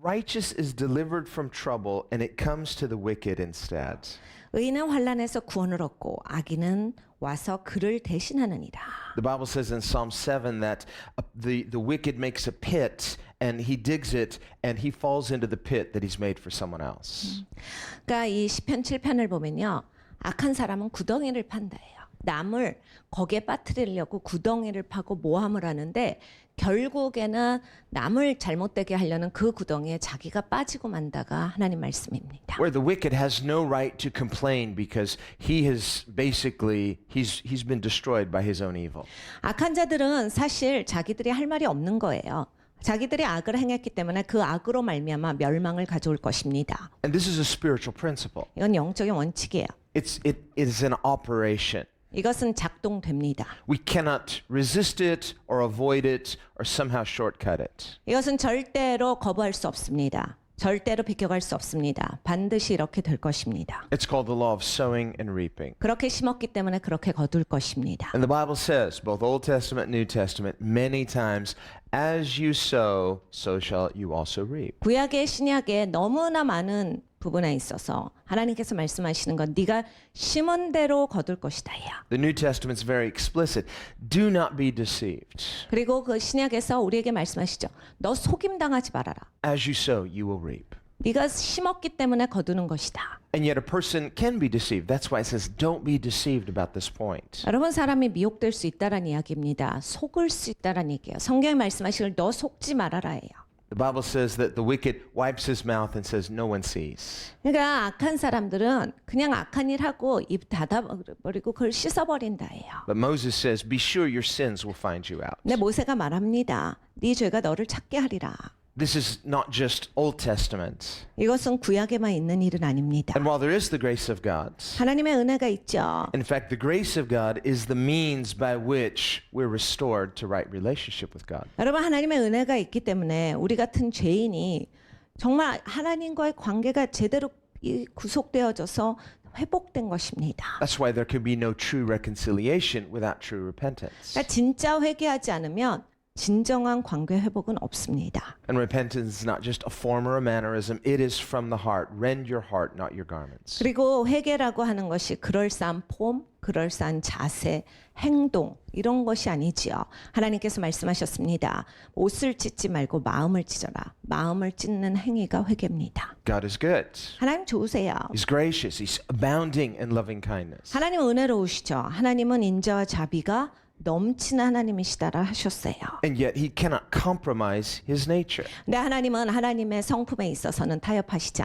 righteous is delivered from trouble and it comes to the wicked instead. 의인은 환난에서 구원을 얻고 악인은 와서 그를 대신하느니라. The Bible says in Psalm 7 that the wicked makes a pit and he digs it and he falls into the pit that he's made for someone else. 그러니까 이 시편 7편을 보면요. 악한 사람은 구덩이를 판다예요. 남을 거기에 빠뜨리려고 구덩이를 파고 모함을 하는데 결국에는 남을 잘못되게 하려는 그 구덩이에 자기가 빠지고 만다가 하나님 말씀입니다. Where the wicked has no right to complain because he has basically he's been destroyed by his own evil. 악한 자들은 사실 자기들이 할 말이 없는 거예요. 자기들이 악을 행했기 때문에 그 악으로 말미암아 멸망을 가져올 것입니다. And this is a spiritual principle. 이건 영적인 원칙이에요. It is an operation. 이것은 작동됩니다. We cannot resist it or avoid it or somehow shortcut it. 이것은 절대로 거부할 수 없습니다. 절대로 비껴갈 수 없습니다. 반드시 이렇게 될 것입니다. It's called the law of sowing and reaping. 그렇게 심었기 때문에 그렇게 거둘 것입니다. And the Bible says, both Old Testament and New Testament, many times, as you sow, so shall you also reap. 구약의 신약에 너무나 많은 부분에 있어서 하나님께서 말씀하시는 건 네가 심은 대로 거둘 것이다야. The New Testament's very explicit. Do not be deceived. 그리고 그 신약에서 우리에게 말씀하시죠. 너 속임 당하지 말아라. As you sow, you will reap. 네가 심었기 때문에 거두는 것이다. And yet a person can be deceived. That's why it says don't be deceived about this point. 여러분 사람이 미혹될 수 있다라는 이야기입니다. 속을 수 있다라는 얘기예요. 성경이 말씀하시길 너 속지 말아라예요. The Bible says that the wicked wipes his mouth and says no one sees. 그러니까 악한 사람들은 그냥 악한 일 하고 입 닫아버리고 그걸 씻어버린다예요. But Moses says, be sure your sins will find you out. 근데 모세가 말합니다. 네 죄가 너를 찾게 하리라. This is not just Old Testament. 이것은 구약에만 있는 일은 아닙니다. And while there is the grace of God, 하나님의 은혜가 있죠. in fact, the grace of God is the means by which we're restored to right relationship with God. 여러분 하나님의 은혜가 있기 때문에 우리 같은 죄인이 정말 하나님과의 관계가 제대로 구속되어져서 회복된 것입니다. That's why there can be no true reconciliation without true repentance. 그러니까 진짜 회개하지 않으면 진정한 관계 회복은 없습니다. And repentance is not just a form or a mannerism, it is from the heart. Rend your heart, not your garments. 그리고 회개라고 하는 것이 그럴싸한 폼, 그럴싸한 자세, 행동 이런 것이 아니지요. 하나님께서 말씀하셨습니다. 옷을 찢지 말고 마음을 찢어라. 마음을 찢는 행위가 회개입니다. God is good. 하나님 좋으세요. He's gracious. He's abounding in loving kindness. 하나님은 은혜로우시죠. 하나님은 인자와 자비가 넘치는 하나님이시다라 하셨어요. And yet he cannot compromise his nature. 근데 하나님은 하나님의 성품에 있어서는 타협하시지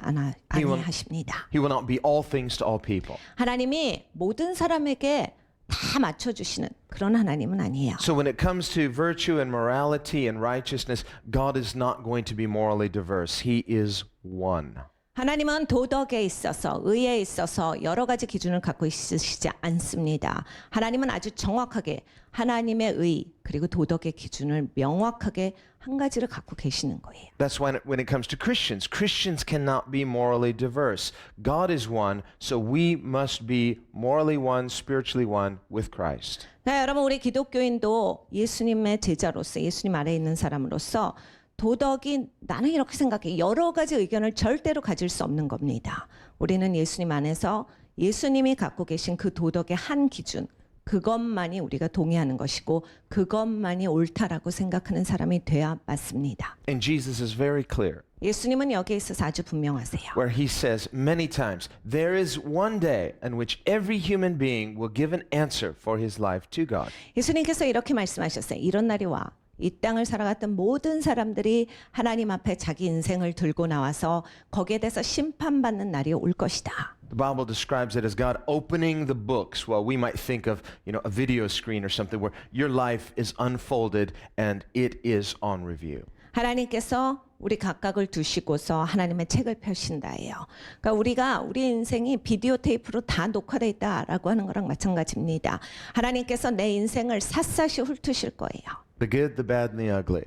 아니하십니다. He will not be all things to all people. 하나님이 모든 사람에게 다 맞춰주시는 그런 하나님은 아니에요. So when it comes to virtue and morality and righteousness, God is not going to be morally diverse. He is one. 하나님은 도덕에 있어서 의에 있어서 여러 가지 기준을 갖고 있으시지 않습니다. 하나님은 아주 정확하게 하나님의 의 그리고 도덕의 기준을 명확하게 한 가지를 갖고 계시는 거예요. That's why when it comes to Christians, Christians cannot be morally diverse. God is one, so we must be morally one, spiritually one with Christ. 네, 여러분 우리 기독교인도 예수님의 제자로서 예수님 아래에 있는 사람으로서 도덕이 나는 이렇게 생각해. 여러 가지 의견을 절대로 가질 수 없는 겁니다. 우리는 예수님 안에서 예수님이 갖고 계신 그 도덕의 한 기준, 그것만이 우리가 동의하는 것이고 그것만이 옳다라고 생각하는 사람이 돼야 맞습니다. And Jesus is very clear. 예수님은 여기에 있어서 아주 분명하세요. Where he says many times, there is one day in which every human being will give an answer for his life to God. 예수님께서 이렇게 말씀하셨어요. 이런 날이 와. 이 땅을 살아갔던 모든 사람들이 하나님 앞에 자기 인생을 들고 나와서 거기에 대해서 심판받는 날이 올 것이다. The Bible describes it as God opening the books. Well, we might think of, a video screen or something where your life is unfolded and it is on review. 하나님께서 우리 각각을 두시고서 하나님의 책을 펴신다예요. 그러니까 우리가 우리 인생이 비디오 테이프로 다 녹화되어 있다라고 하는 거랑 마찬가지입니다. 하나님께서 내 인생을 샅샅이 훑으실 거예요. The good, the bad, and the ugly.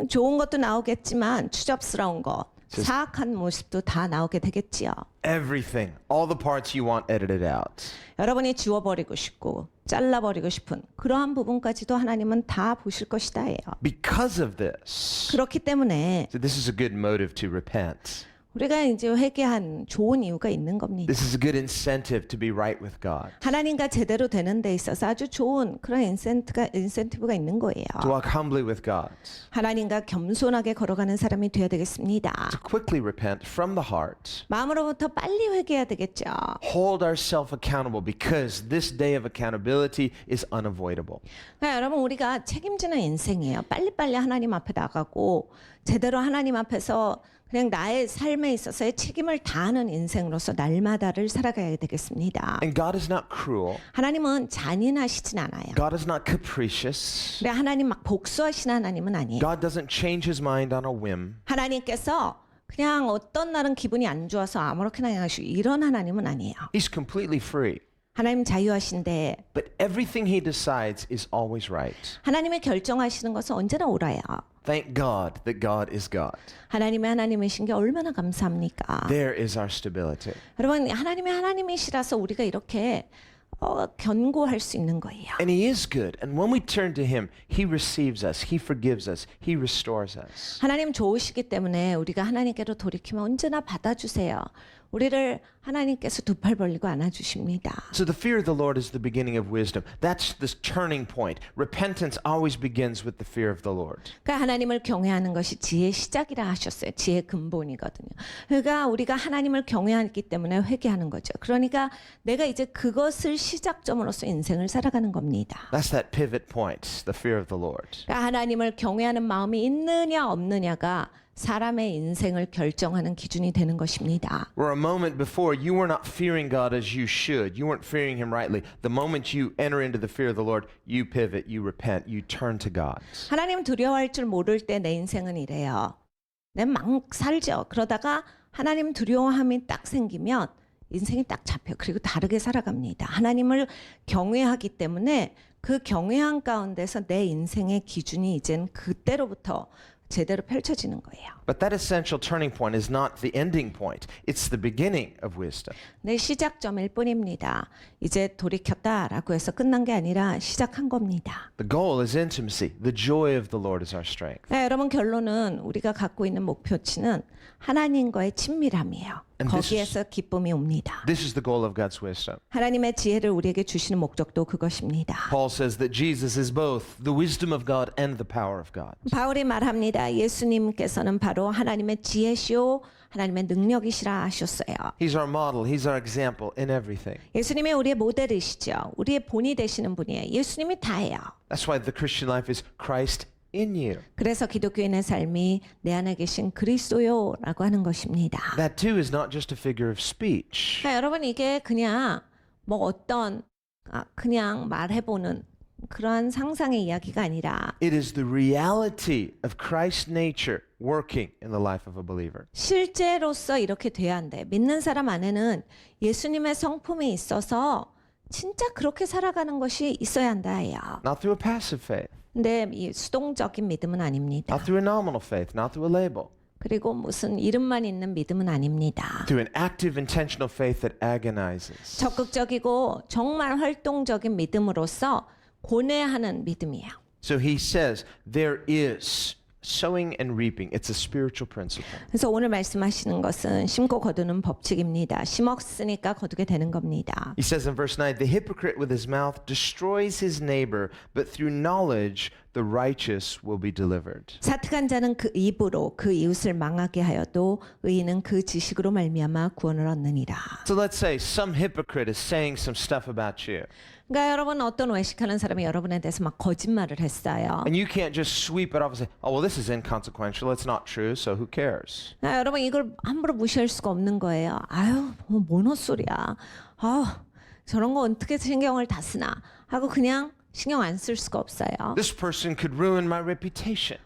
좋은 것도 나오겠지만 추접스러운 것, 사악한 모습도 다 나오게 되겠지요. Everything, all the parts you want edited out. 여러분이 지워버리고 싶고 잘라버리고 싶은 그러한 부분까지도 하나님은 다 보실 것이다예요. Because of this, 그렇기 때문에 so this is a good motive to repent. 우리가 이제 회개한 좋은 이유가 있는 겁니다. This is a good incentive to be right with God. 하나님과 제대로 되는 데 있어서 아주 좋은 그런 인센티브가 있는 거예요. To walk humbly with God. 하나님과 겸손하게 걸어가는 사람이 되어야 되겠습니다. To quickly repent from the heart. 마음으로부터 빨리 회개해야 되겠죠. Hold ourselves accountable because this day of accountability is unavoidable. 그러니까 여러분 우리가 책임지는 인생이에요. 빨리빨리 하나님 앞에 나가고 제대로 하나님 앞에서 그냥 나의 삶에 있어서의 책임을 다하는 인생으로서 날마다를 살아가야 되겠습니다. And God is not cruel. 하나님은 잔인하시진 않아요. God is not capricious. 그래 하나님 막 복수하시는 하나님은 아니에요. God doesn't change his mind on a whim. 하나님께서 그냥 어떤 날은 기분이 안 좋아서 아무렇게나 하시고 이런 하나님은 아니에요. He's completely free. 하나님 자유하신데 But everything he decides is always right. 하나님의 결정하시는 것은 언제나 옳아요. Thank God that God is God. 하나님의 하나님이신 게 얼마나 감사합니까? There is our stability. 여러분 하나님의 하나님이시라서 우리가 이렇게 견고할 수 있는 거예요. And he is good. And when we turn to him, he receives us, he forgives us, he restores us. 하나님 좋으시기 때문에 우리가 하나님께로 돌이키면 언제나 받아주세요. 우리를 하나님께서 두 팔 벌리고 안아주십니다. So the fear of the Lord is the beginning of wisdom. That's this turning point. Repentance always begins with the fear of the Lord. 그러니까 하나님을 경외하는 것이 지혜의 시작이라 하셨어요. 지혜의 근본이거든요. 그러니까 우리가 하나님을 경외하기 때문에 회개하는 거죠. 그러니까 내가 이제 그것을 시작점으로서 인생을 살아가는 겁니다. That's that pivot point, the fear of the Lord. 그러니까 하나님을 경외하는 마음이 있느냐 없느냐가 사람의 인생을 결정하는 기준이 되는 것입니다. Where a moment before you were not fearing God as you should, you weren't fearing him rightly. The moment you enter into the fear of the Lord, you pivot, you repent, you turn to God. 하나님 두려워할 줄 모를 때 내 인생은 이래요. 내 막 살죠. 그러다가 하나님 두려워함이 딱 생기면 인생이 딱 잡혀. 그리고 다르게 살아갑니다. 하나님을 경외하기 때문에 그 경외함 가운데서 내 인생의 기준이 이젠 그때로부터 제대로 펼쳐지는 거예요. But that essential turning point is not the ending point. It's the beginning of wisdom. 내 시작점일 뿐입니다. 이제 돌이켰다라고 해서 끝난 게 아니라 시작한 겁니다. The goal is intimacy. The joy of the Lord is our strength. 네, 여러분 결론은 우리가 갖고 있는 목표치는 하나님과의 친밀함이에요. And this is- 거기에서 기쁨이 옵니다. This is the goal of God's wisdom. 하나님의 지혜를 우리에게 주시는 목적도 그것입니다. Paul says that Jesus is both the wisdom of God and the power of God. 바울이 말합니다. 예수님께서는 바로 하나님의 지혜시오 하나님의 능력이시라 하셨어요. He's our model. He's our example in everything. 예수님이 우리의 모델이시죠. 우리의 본이 되시는 분이에요. 예수님이 다예요. That's why the Christian life is Christ in you. 그래서 기독교인의 삶이 내 안에 계신 그리스도요라고 하는 것입니다. That too is not just a figure of speech. 그러니까 여러분 이게 그냥 뭐 어떤 그냥 말해보는 그러한 상상의 이야기가 아니라 It is the reality of Christ's nature working in the life of a believer. 실제로서 이렇게 돼야 한대. 믿는 사람 안에는 예수님의 성품이 있어서 진짜 그렇게 살아가는 것이 있어야 한다예요. Not through a passive faith, 근데 이 수동적인 믿음은 아닙니다. not through a nominal faith, not through a label. 그리고 무슨 이름만 있는 믿음은 아닙니다. Through an active, intentional faith that agonizes. 적극적이고 정말 활동적인 믿음으로써 고뇌하는 믿음이에요. So he says there is sowing and reaping. It's a spiritual principle. 그래서 오늘 말씀하시는 것은 심고 거두는 법칙입니다. 심었으니까 거두게 되는 겁니다. He says in verse 9, the hypocrite with his mouth destroys his neighbor, but through knowledge the righteous will be delivered. 사특한 자는 그 입으로 그 이웃을 망하게 하여도 의인은 그 지식으로 말미암아 구원을 얻느니라. So let's say some hypocrite is saying some stuff about you. 그러니까 여러분 어떤 외식하는 사람이 여러분에 대해서 막 거짓말을 했어요. And you can't just sweep it off and say, oh, well, this is inconsequential. It's not true, so who cares? 여러분 이걸 함부로 무시할 수가 없는 거예요. 아유 뭔 헛소리야. 저런 거 어떻게 신경을 다 쓰나 하고 그냥 신경 안 쓸 수가 없어요. This person could ruin my reputation.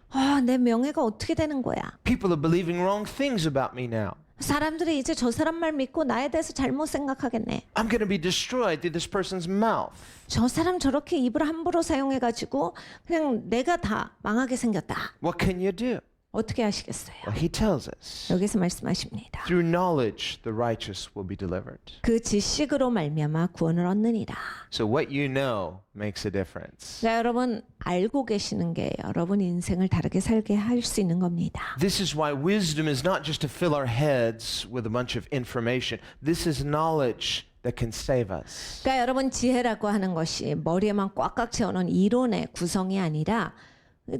내 명예가 어떻게 되는 거야. People are believing wrong things about me now. 사람들이 이제 저 사람 말 믿고 나에 대해서 잘못 생각하겠네. I'm going to be destroyed through this person's mouth. 저 사람 저렇게 입을 함부로 사용해가지고 그냥 내가 다 망하게 생겼다. What can you do? 어떻게 하시겠어요? Well, he tells us. 여기서 말씀하십니다. Through knowledge, the righteous will be delivered. 그 지식으로 말미암아 구원을 얻느니라. So what you know makes a difference. 그러니까 여러분 알고 계시는 게 여러분 인생을 다르게 살게 할 수 있는 겁니다. This is why wisdom is not just to fill our heads with a bunch of information. This is knowledge that can save us. 그러니까 여러분 지혜라고 하는 것이 머리에만 꽉꽉 채워놓은 이론의 구성이 아니라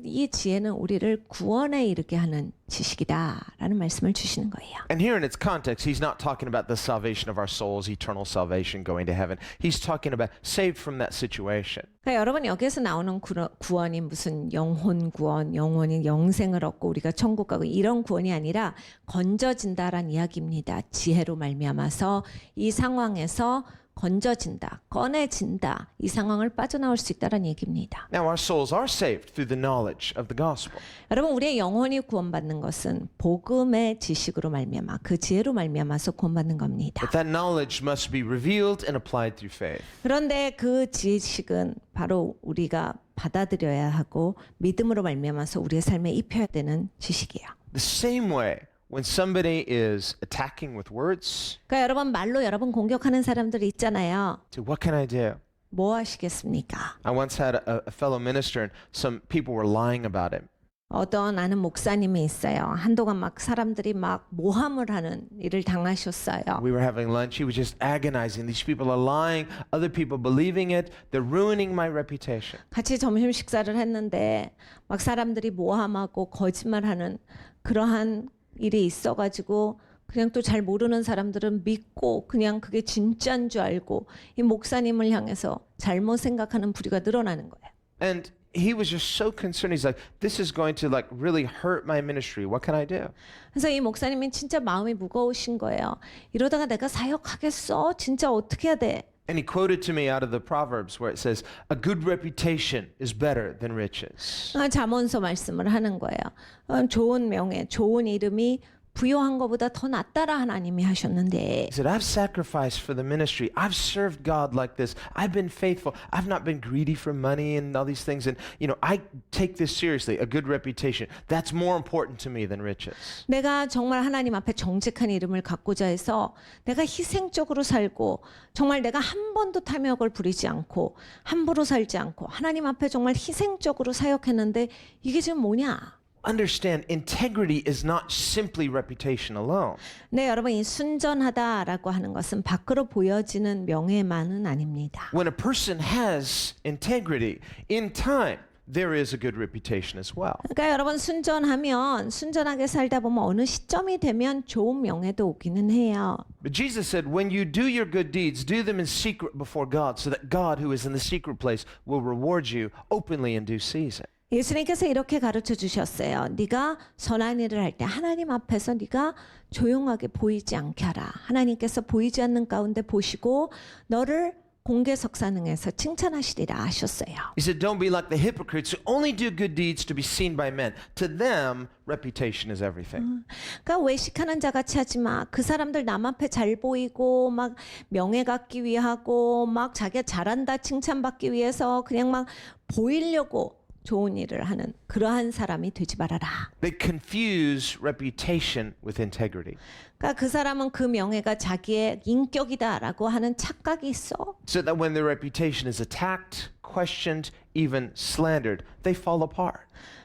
이 지혜는 우리를 구원에 이르게 하는 지식이다라는 말씀을 주시는 거예요. And here in its context, he's not talking about the salvation of our souls, eternal salvation, going to heaven. He's talking about saved from that situation. 그러니까 여러분 여기서 나오는 구원이 무슨 영혼 구원, 영혼이 영생을 얻고 우리가 천국 가고 이런 구원이 아니라 건져진다란 이야기입니다. 지혜로 말미암아서 이 상황에서 건져진다, 꺼내진다, 이 상황을 빠져나올 수 있다는 얘기입니다. Now, our souls are saved through the knowledge of the gospel. 여러분 우리의 영혼이 구원받는 것은 복음의 지식으로 말미암아 그 지혜로 말미암아서 구원받는 겁니다. But that knowledge must be revealed and applied through faith. 그런데 그 지식은 바로 우리가 받아들여야 하고 믿음으로 말미암아서 우리의 삶에 입혀야 되는 지식이에요. The same way, when somebody is attacking with words, 그러니까 여러분 말로 여러분 공격하는 사람들이 있잖아요. so what can I do? 뭐 하시겠습니까? I once had a fellow minister and some people were lying about him. 어떤 아는 목사님이 있어요. 한동안 막 사람들이 막 모함을 하는 일을 당하셨어요. We were having lunch. He was just agonizing. These people are lying. Other people believing it. They're ruining my reputation. 같이 점심 식사를 했는데 막 사람들이 모함하고 거짓말하는 그러한 일이 있어가지고 그냥 또 잘 모르는 사람들은 믿고 그냥 그게 진짜인 줄 알고 이 목사님을 향해서 잘못 생각하는 부류가 늘어나는 거예요. And he was just so concerned. He's like, this is going to like really hurt my ministry. What can I do? 그래서 이 목사님이 진짜 마음이 무거우신 거예요. 이러다가 내가 사역하겠어? 진짜 어떻게 해야 돼? And he quoted to me out of the Proverbs where it says, a good reputation is better than riches. 잠언서 말씀을 하는 거예요. 좋은 명예, 좋은 이름이 부요한 것보다 더 낫다라 하나님이 하셨는데 He said, I've sacrificed for the ministry. I've served God like this. I've been faithful. I've not been greedy for money and all these things. And, you know, I take this seriously, a good reputation. That's more important to me than riches. 내가 정말 하나님 앞에 정직한 이름을 갖고자 해서 내가 희생적으로 살고 정말 내가 한 번도 탐욕을 부리지 않고 함부로 살지 않고 하나님 앞에 정말 희생적으로 사역했는데 이게 지금 뭐냐? Understand, integrity is not simply reputation alone. 네, 여러분 이 순전하다라고 하는 것은 밖으로 보여지는 명예만은 아닙니다. When a person has integrity, in time, there is a good reputation as well. 그러니까 여러분 순전하면 순전하게 살다 보면 어느 시점이 되면 좋은 명예도 오기는 해요. But Jesus said, when you do your good deeds, do them in secret before God, so that God who is in the secret place will reward you openly in due season. 예수님께서 이렇게 가르쳐 주셨어요. 네가 선한 일을 할 때 하나님 앞에서 네가 조용하게 보이지 않게 하라. 하나님께서 보이지 않는 가운데 보시고 너를 공개 석산응에서 칭찬하시리라 하셨어요. He said, don't be like the hypocrites who only do good deeds to be seen by men. To them, reputation is everything. 그러니까 외식하는 자 같이 하지 마. 그 사람들 남 앞에 잘 보이고 막 명예 갖기 위하고 막 자기가 잘한다 칭찬받기 위해서 그냥 막 보이려고 좋은 일을 하는 그러한 사람이 되지 말아라. They confuse reputation with integrity. 그러니까 그 사람은 그 명예가 자기의 인격이다라고 하는 착각이 있어. So that when their reputation is attacked, questioned, even slandered, they fall apart.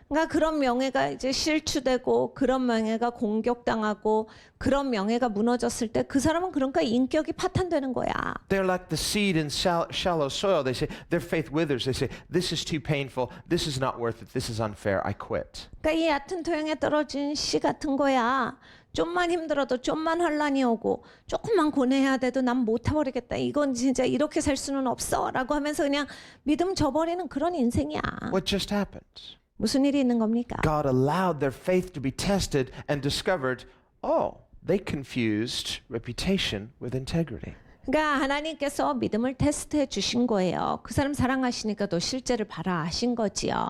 그러니까 그런 명예가 이제 실추되고 그런 명예가 공격당하고 그런 명예가 무너졌을 때 그 사람은 그러니까 인격이 파탄되는 거야. They're like the seed in shallow soil. They say their faith withers. They say this is too painful. This is not worth it. This is unfair. I quit. 그러니까 이 얕은 토양에 떨어진 씨 같은 거야. 좀만 힘들어도 좀만 혼란이 오고 조금만 고뇌해야 돼도 난 못해버리겠다. 이건 진짜 이렇게 살 수는 없어라고 하면서 그냥 믿음 저버리는 그런 인생이야. What just happened? 무슨 일이 있는 겁니까? God allowed their faith to be tested and discovered, oh, they confused reputation with integrity. 그러니까 하나님께서 믿음을 테스트해 주신 거예요. 그 사람 사랑하시니까 또 실제를 봐라 하신 거지요.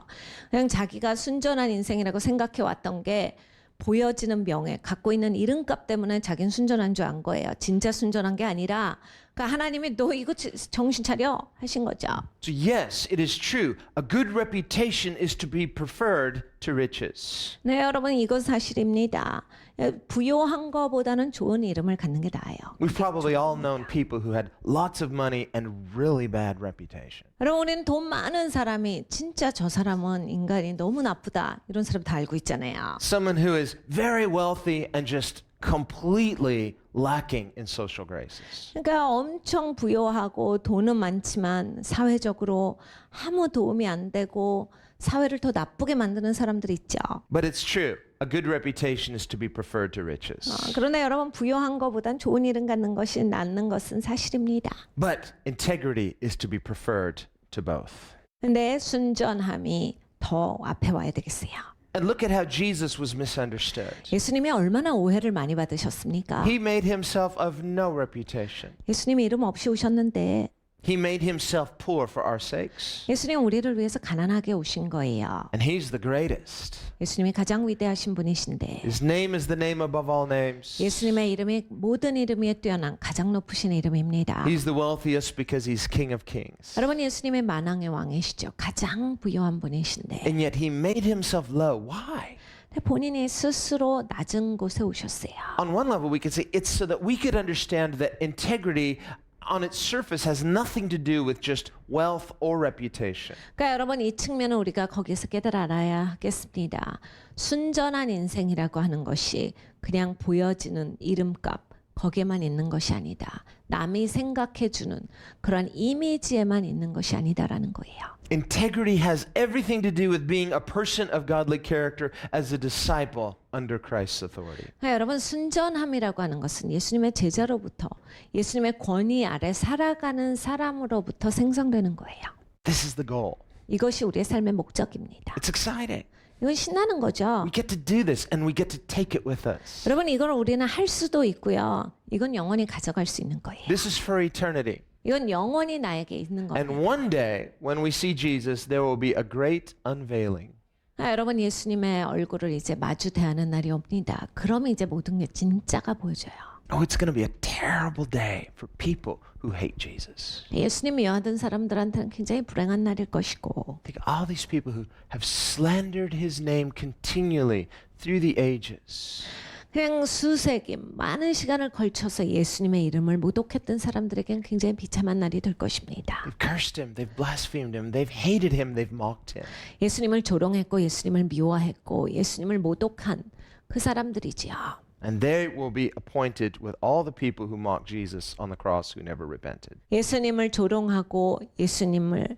그냥 자기가 순전한 인생이라고 생각해 왔던 게 보여지는 명예, 갖고 있는 이름값 때문에 자기는 순전한 줄 안 거예요. 진짜 순전한 게 아니라 그러니까 그러니까 하나님이 너 이거 정신 차려 하신 거죠. So yes, it is true. A good reputation is to be preferred to riches. 네, 여러분 이건 사실입니다. 부요한 거보다는 좋은 이름을 갖는 게 나아요. We've probably all known people who had lots of money and really bad reputation. 여러분 우리는 돈 많은 사람이 진짜 저 사람은 인간이 너무 나쁘다 이런 사람 다 알고 있잖아요. Someone who is very wealthy and just completely lacking in social graces. 그러니까 엄청 부유하고 돈은 많지만 사회적으로 아무 도움이 안 되고 사회를 더 나쁘게 만드는 사람들이 있죠. But it's true. A good reputation is to be preferred to riches. 그러나 여러분 부유한 것보단 좋은 이름 갖는 것이 낫는 것은 사실입니다. But integrity is to be preferred to both. 근데 순전함이 더 앞에 와야 되겠어요. And look at how Jesus was misunderstood. 예수님이 얼마나 오해를 많이 받으셨습니까? He made himself of no reputation. 예수님이 이름 없이 오셨는데 He made himself poor for our sakes. 예수님 우리를 위해서 가난하게 오신 거예요. And he's the greatest. 예수님이 가장 위대하신 분이신데 His name is the name above all names. 예수님의 이름이 모든 이름 위에 뛰어난 가장 높으신 이름입니다. He's the wealthiest because he's King of Kings. 여러분 예수님의 만왕의 왕이시죠. 가장 부유한 분이신데 And yet he made himself low. Why? 본인이 스스로 낮은 곳에 오셨어요. On one level, we could say it's so that we could understand that integrity on its surface has nothing to do with just wealth or reputation. 그러니까 여러분 이 측면은 우리가 거기서 깨달아 알아야 하겠습니다. 순전한 인생이라고 하는 것이 그냥 보여지는 이름값 거기에만 있는 것이 아니다. 남이 생각해주는 그런 이미지에만 있는 것이 아니다라는 거예요. Integrity has everything to do with being a person of godly character as a disciple under Christ's authority. 그러니까 여러분 순전함이라고 하는 것은 예수님의 제자로부터 예수님의 권위 아래 살아가는 사람으로부터 생성되는 거예요. This is the goal. 이것이 우리의 삶의 목적입니다. It's exciting. 이건 신나는 거죠. We get to do this and we get to take it with us. 여러분 이걸 우리는 할 수도 있고요. 이건 영원히 가져갈 수 있는 거예요. This is for eternity. 이건 영원히 나에게 있는 And 겁니다. one day, when we see Jesus, there will be a great unveiling. 여러분 예수님의 얼굴을 이제 마주 대하는 날이 옵니다. 그러면 이제 모든 게 진짜가 보여져요. Oh, it's going to be a terrible day for people who hate Jesus. 예수님 미워하던 사람들한테는 굉장히 불행한 날일 것이고 Think of all these people who have slandered his name continually through the ages. 그냥 수세기 많은 시간을 걸쳐서 예수님의 이름을 모독했던 사람들에게는 굉장히 비참한 날이 될 것입니다. They've cursed him, they've blasphemed him, they've hated him, they've mocked him. 예수님을 조롱했고 예수님을 미워했고 예수님을 모독한 그 사람들이지요. And they will be appointed with all the people who mocked Jesus on the cross who never repented. 예수님을 조롱하고 예수님을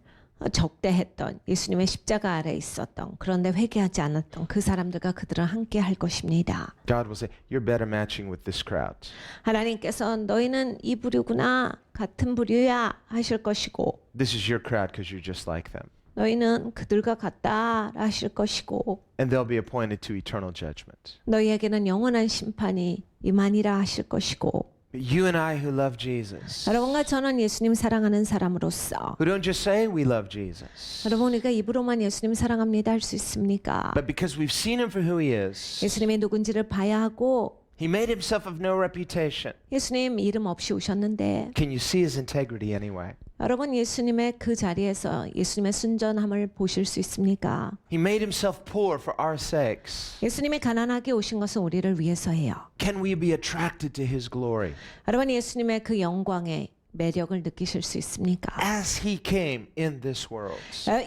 적대했던 예수님의 십자가 아래 있었던 그런데 회개하지 않았던 그 사람들과 그들은 함께 할 것입니다. God will say, you're better matching with this crowd. 하나님께서 너희는 이 부류구나 같은 부류야 하실 것이고 This is your crowd because you're just like them. 너희는 그들과 같다 하실 것이고 And they'll be appointed to eternal judgment. 너희에게는 영원한 심판이 임하니라 하실 것이고 But you and I who love Jesus, 여러분과 저는 예수님 사랑하는 사람으로서 who don't just say we love Jesus, 여러분 우리가 입으로만 예수님 사랑합니다 할 수 있습니까? but because we've seen him for who he is, 예수님이 누군지를 봐야 하고 he made himself of no reputation. 예수님 이름 없이 오셨는데 Can you see his integrity anyway? 여러분 예수님의 그 자리에서 예수님의 순전함을 보실 수 있습니까? He made himself poor for our sakes. 예수님이 가난하게 오신 것은 우리를 위해서예요. Can we be attracted to his glory? 여러분 예수님의 그 영광의 매력을 느끼실 수 있습니까? As he came in this world.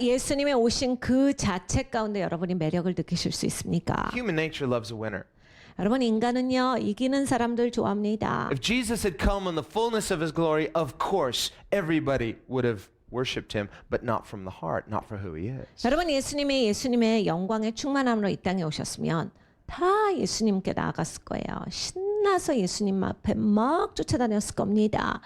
예수님의 오신 그 자체 가운데 여러분이 매력을 느끼실 수 있습니까? Human nature loves a winner. 여러분 인간은요 이기는 사람들 좋아합니다. If Jesus had come in the fullness of his glory, of course, everybody would have worshipped him, but not from the heart, not for who he is. 여러분 예수님이 예수님의 영광의 충만함으로 이 땅에 오셨으면 다 예수님께 나아갔을 거예요. 신나서 예수님 앞에 막 쫓아다녔을 겁니다.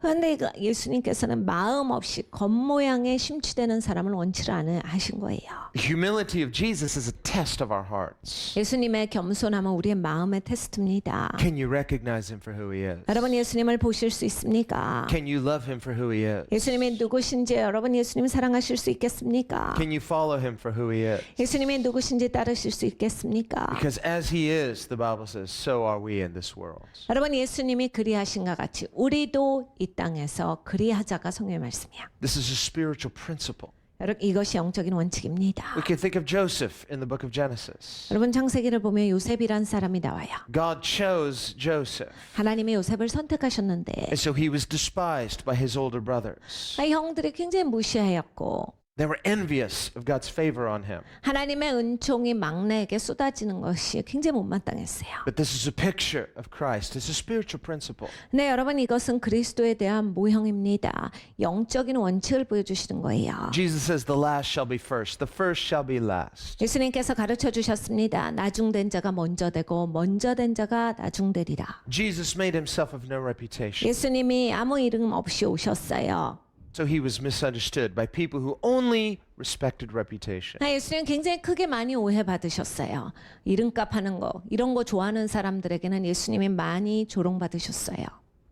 그런데 예수님께서는 마음 없이 겉모양에 심취되는 사람을 원치를 않으신 거예요. The humility of Jesus is a test of our hearts. 예수님의 겸손함은 우리의 마음의 테스트입니다. Can you recognize him for who he is? 여러분 예수님을 보실 수 있습니까? Can you love him for who he is? 예수님이 누구신지 여러분 예수님 사랑하실 수 있겠습니까? Can you follow him for who he is? 예수님이 누구신지 따르실 수 있겠습니까? Because as he is, the Bible says, so are we in this world. 여러분 예수님이 그리하신가 같이 우리도 이 이 땅에서 그리하자가 성경의 말씀이야. This is a spiritual principle. 여러분 이것이 영적인 원칙입니다. We can think of Joseph in the book of Genesis. 여러분 창세기를 보면 요셉이란 사람이 나와요. God chose Joseph, 하나님이 요셉을 선택하셨는데 and so he was despised by his older brothers. 형들이 굉장히 무시하였고 They were envious of God's favor on him. 하나님의 은총이 막내에게 쏟아지는 것이 굉장히 못마땅했어요. But this is a picture of Christ. It's a spiritual principle. 네, 여러분 이것은 그리스도에 대한 모형입니다. 영적인 원칙을 보여주시는 거예요. Jesus says the last shall be first, the first shall be last. 예수님께서 가르쳐 주셨습니다. 나중된 자가 먼저 되고 먼저 된 자가 나중되리라. Jesus made himself of no reputation. 예수님이 아무 이름 없이 오셨어요. So he was misunderstood by people who only respected reputation. 예수님 굉장히 크게 많이 오해받으셨어요. 이름값 하는 거, 이런 거 좋아하는 사람들에게는 예수님이 많이 조롱받으셨어요.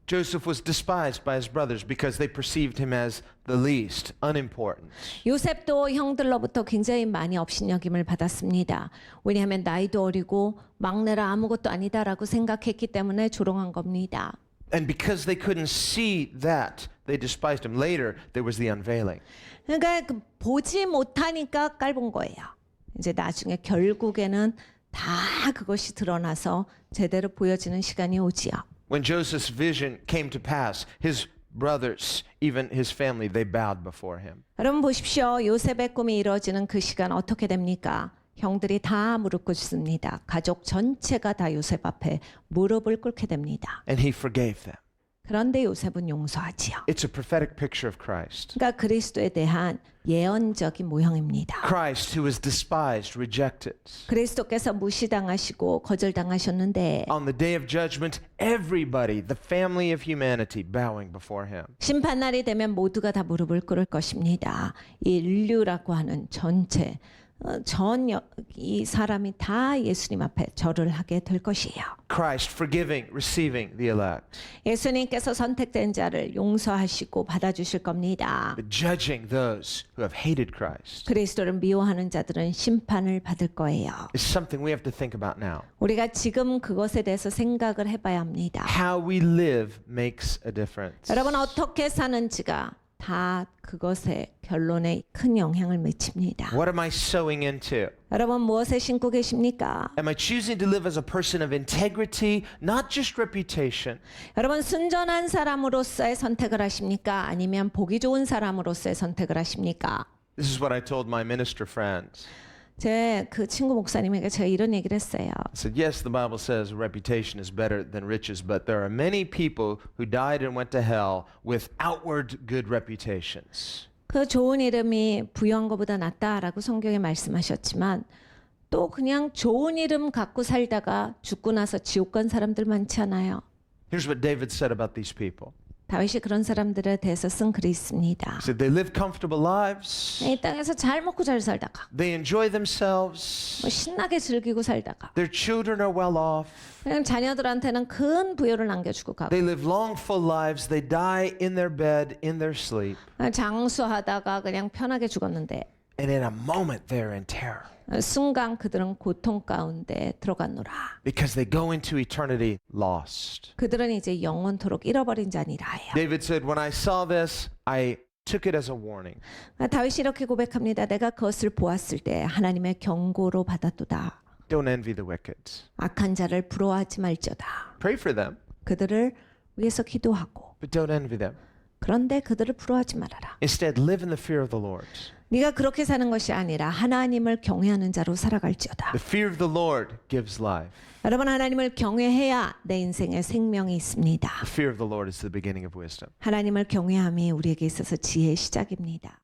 Joseph was despised by his brothers because they perceived him as the least, unimportant. 요셉도 형들로부터 굉장히 많이 업신여김을 받았습니다. 왜냐하면 나이도 어리고 막내라 아무것도 아니다라고 생각했기 때문에 조롱한 겁니다. And because they couldn't see that, they despised him. Later, there was the unveiling. 그러니까 보지 못하니까 깔본 거예요. 이제 나중에 결국에는 다 그것이 드러나서 제대로 보여지는 시간이 오지요. When Joseph's vision came to pass, his brothers, even his family, they bowed before him. 여러분 보십시오. 요셉의 꿈이 이루어지는 그 시간 어떻게 됩니까? 형들이 다 무릎 꿇습니다. 가족 전체가 다 요셉 앞에 무릎을 꿇게 됩니다. And he forgave them. 그런데 요셉은 용서하지요. It's a prophetic picture of Christ. 그러니까 그리스도에 대한 예언적인 모형입니다. Christ who was despised, rejected. 그리스도께서 무시당하시고 거절당하셨는데 On the day of judgment, everybody, the family of humanity, bowing before him. 심판날이 되면 모두가 다 무릎을 꿇을 것입니다. 이 인류라고 하는 전체 이 사람이 다 예수님 앞에 절을 하게 될 것이에요. Christ forgiving, receiving the elect. 예수님께서 선택된 자를 용서하시고 받아주실 겁니다. But judging those who have hated Christ 그리스도를 미워하는 자들은 심판을 받을 거예요. is something we have to think about now. 우리가 지금 그것에 대해서 생각을 해봐야 합니다. How we live makes a difference. 여러분 어떻게 사는지가 다 그것의 결론에 큰 영향을 미칩니다. What am I sowing into? 여러분 무엇에 심고 계십니까? Am I choosing to live as a person of integrity, not just reputation? 여러분 순전한 사람으로서의 선택을 하십니까? 아니면 보기 좋은 사람으로서의 선택을 하십니까? This is what I told my minister friends. 제 그 친구 목사님에게 제가 이런 얘기를 했어요. I said, yes, the Bible says reputation is better than riches, but there are many people who died and went to hell with outward good reputations. 그 좋은 이름이 부유한 것보다 낫다라고 성경에 말씀하셨지만 또 그냥 좋은 이름 갖고 살다가 죽고 나서 지옥 간 사람들 많지 않아요. Here's what David said about these people. 다윗이 그런 사람들에 대해서 쓴 글이 있습니다. He said, they live comfortable lives. 이 땅에서 잘 먹고 잘 살다가 They enjoy themselves. 뭐 신나게 즐기고 살다가 Their children are well off. 그냥 자녀들한테는 큰 부여를 남겨주고 가고 They live long, full lives. They die in their bed, in their sleep. 장수하다가 그냥 편하게 죽었는데 And in a moment, they're in terror 순간 그들은 고통 가운데 들어갔노라. because they go into eternity lost. 그들은 이제 영원토록 잃어버린 자니라요. David said, when I saw this, I took it as a warning. 다윗이 이렇게 고백합니다. 내가 그것을 보았을 때 하나님의 경고로 받았도다. Don't envy the wicked. 악한 자를 부러워하지 말지어다. Pray for them, 그들을 위해서 기도하고 but don't envy them. 그런데 그들을 부러워하지 말아라. Instead, live in the fear of the Lord. 네가 그렇게 사는 것이 아니라 하나님을 경외하는 자로 살아갈지어다. The fear of the Lord gives life. 여러분 하나님을 경외해야 내 인생에 생명이 있습니다. The fear of the Lord is the beginning of wisdom. 하나님을 경외함이 우리에게 있어서 지혜의 시작입니다.